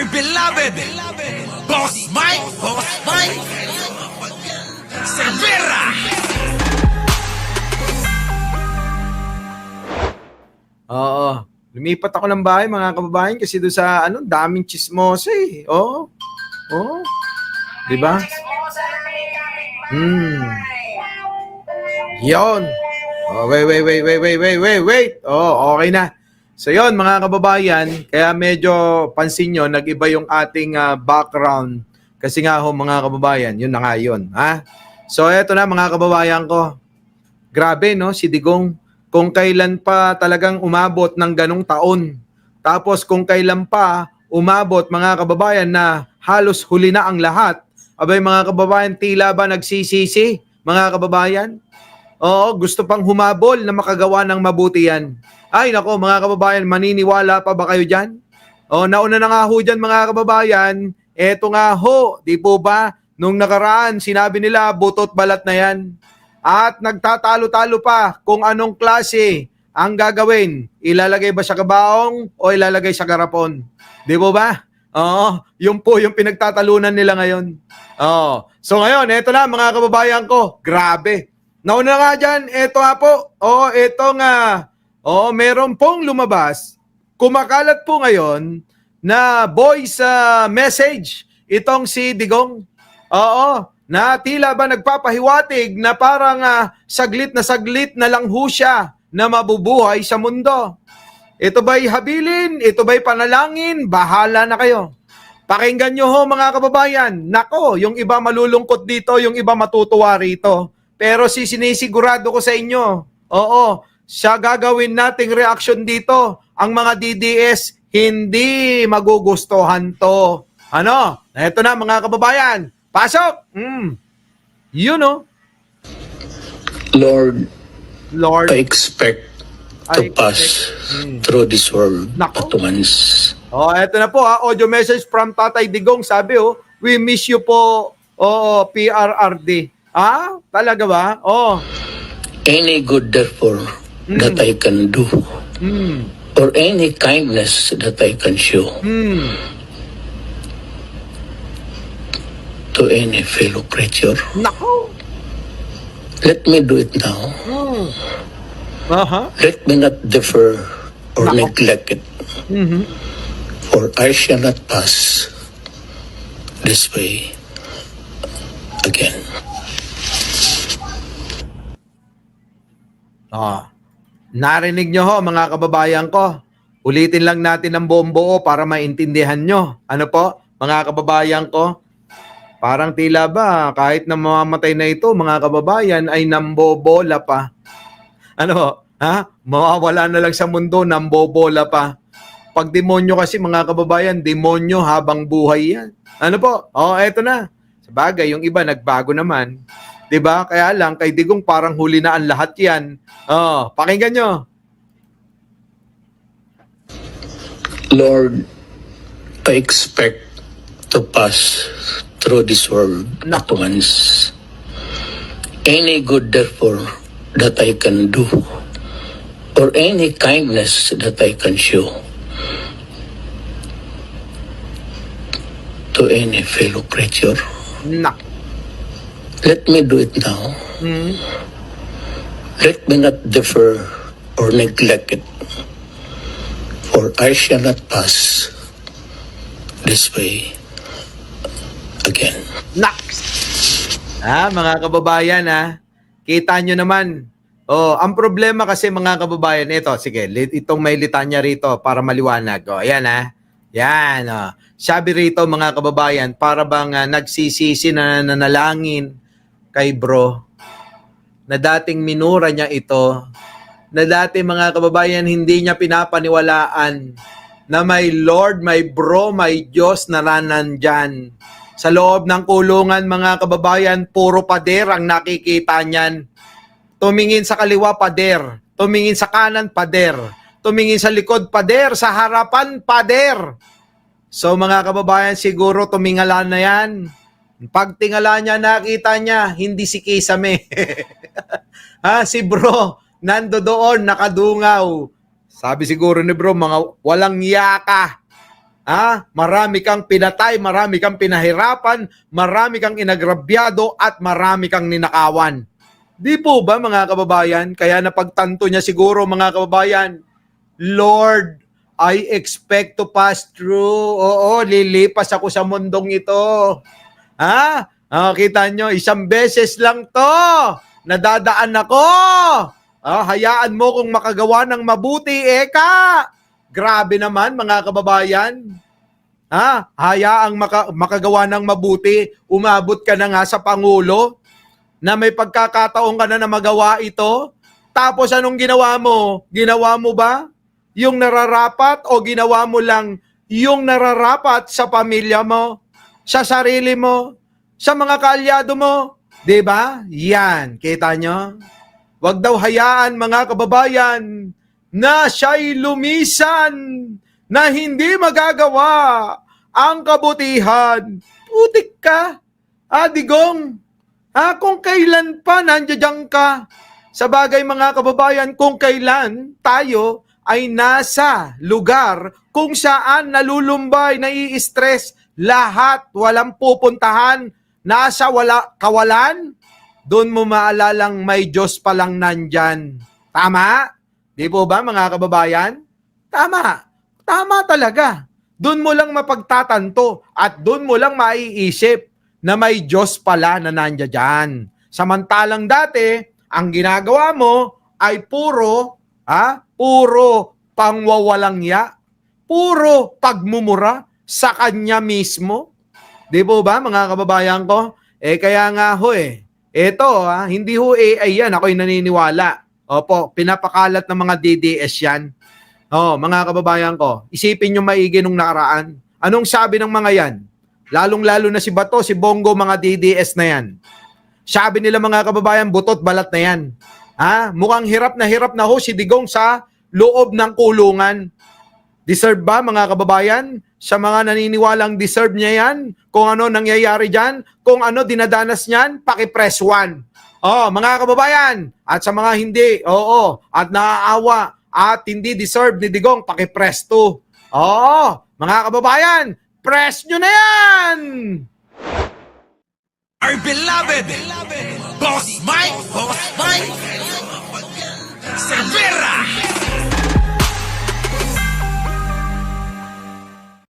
beloved Boss Mike Cervera. Oo. Lumipat ako ng bahay, mga kababayan, kasi doon sa daming chismosa eh. Oo. Oo. 'Di ba? Yon. Oh, wait. Oh, okay na. So yon, mga kababayan, kaya medyo pansin nyo, nag-iba yung ating background. Kasi nga ho, mga kababayan, yun na nga yun. Ha? So eto na, mga kababayan ko. Grabe, no, si Digong. Kung kailan pa talagang umabot ng ganong taon. Tapos kung kailan pa umabot, mga kababayan, na halos huli na ang lahat. Abay, mga kababayan, tila ba nagsisisi, mga kababayan? Oo, gusto pang humabol na makagawa ng mabuti yan. Ay, nako, mga kababayan, maniniwala pa ba kayo dyan? O, nauna na nga ho dyan, mga kababayan. Eto nga ho, di po ba? Nung nakaraan, sinabi nila, butot balat na yan. At nagtatalo-talo pa kung anong klase ang gagawin. Ilalagay ba sa kabaong o ilalagay sa garapon? Di po ba? Oo, yun po yung pinagtatalunan nila ngayon. Oo. So ngayon, eto na, mga kababayan ko. Grabe. Nauna nga dyan, eto nga po. Oo, eto nga. Oo, meron pong lumabas. Kumakalat po ngayon na voice message itong si Digong. Oo, na tila ba nagpapahiwatig na parang saglit na lang ho siya na mabubuhay sa mundo. Ito ba'y habilin? Ito ba'y panalangin? Bahala na kayo. Pakinggan nyo ho, mga kababayan. Nako, yung iba malulungkot dito, yung iba matutuwa rito. Pero sinisigurado ko sa inyo, oo, sa gagawin nating reaction dito, ang mga DDS hindi magugustuhan to. Ano? Ito na, mga kababayan. Pasok! You know. Lord, Lord, I expect to pass through this world at once. Oh, eto na po audio message from Tatay Digong. Sabi we miss you po. PRRD. Talaga ba? Any good therefore that I can do, or any kindness that I can show to any fellow creature, Nako. let me do it now. Let me not defer or neglect it, for I shall not pass this way again. Narinig nyo ho, mga kababayan ko. Ulitin lang natin ng buong buo para maintindihan nyo. Ano po, mga kababayan ko? Parang tila ba, kahit na mamamatay na ito, mga kababayan, ay nambobola pa. Ano, mawawala na lang sa mundo, nambobola pa. Pag demonyo kasi, mga kababayan, demonyo habang buhay yan. Ano po? Eto na. Sabagay, yung iba nagbago naman. 'Di ba? Kaya lang, kay Digong parang huli na ang lahat yan. Pakinggan nyo. Lord, I expect to pass through this world at once. Any good therefore that I can do, or any kindness that I can show to any fellow creature, let me do it now. Let me not defer or neglect it, for I shall not pass this way again. Mga kababayan, kita nyo naman. Ang problema kasi, mga kababayan, ito, sige, itong may litanya rito para maliwanag. Ayan, yan, sabi rito, mga kababayan, para bang nagsisisi na nanalangin kay bro, na dating minura niya ito, na dati, mga kababayan, hindi niya pinapaniwalaan na may Lord, may bro, may Diyos na nandyan. Sa loob ng kulungan, mga kababayan, puro pader ang nakikita niyan. Tumingin sa kaliwa, pader. Tumingin sa kanan, pader. Tumingin sa likod, pader. Sa harapan, pader. So, mga kababayan, siguro tumingala na yan. Pag tingala niya, nakita niya, hindi si Kisame. Si bro, nando doon, nakadungaw. Sabi siguro ni bro, mga walang yaka. Marami kang pinatay, marami kang pinahirapan, marami kang inagrabyado, at marami kang ninakawan. Di po ba mga kababayan? Kaya napagtanto niya siguro mga kababayan, Lord, I expect to pass through. Oo, lilipas ako sa mundong ito. Kita nyo, isang beses lang to. Nadadaan ako. Hayaan mo kung makagawa ng mabuti, eka. Grabe naman mga kababayan. Hayaang makagawa ng mabuti. Umabot ka na nga sa Pangulo na may pagkakataon ka na magawa ito. Tapos anong ginawa mo? Ginawa mo ba yung nararapat o ginawa mo lang yung nararapat sa pamilya mo, sa sarili mo, sa mga kaalyado mo? Diba? Yan, kita nyo? Wag daw hayaan mga kababayan na siya'y lumisan na hindi magagawa ang kabutihan. Putik ka, Digong. Kung kailan pa nandiyan ka. Sa bagay mga kababayan, kung kailan tayo ay nasa lugar kung saan nalulumbay, nai-stress, lahat, walang pupuntahan, nasa kawalan, doon mo maalalang may Diyos palang nandyan. Tama? Di po ba mga kababayan? Tama. Tama talaga. Doon mo lang mapagtatanto at doon mo lang maiisip na may Diyos pala na nandyan dyan. Samantalang dati, ang ginagawa mo ay puro pangwawalangya, puro pagmumura sa kanya mismo. Di po ba mga kababayan ko? Kaya nga ho ito hindi ho AI yan, ako'y naniniwala. Opo, pinapakalat ng mga DDS yan. Mga kababayan ko, isipin nyo maigi nung nakaraan. Anong sabi ng mga yan? Lalong-lalo na si Bato, si Bongo, mga DDS na yan. Sabi nila mga kababayan, butot balat na yan. Mukhang hirap na ho si Digong sa loob ng kulungan. Deserve ba mga kababayan? Sa mga naniniwalang deserve niya yan, kung ano nangyayari dyan, kung ano dinadanas niyan, paki-press 1. Mga kababayan, at sa mga hindi, at naaawa, at hindi deserve ni Digong, paki-press 2. Mga kababayan, press nyo na yan! Our beloved Boss Mike Cervera.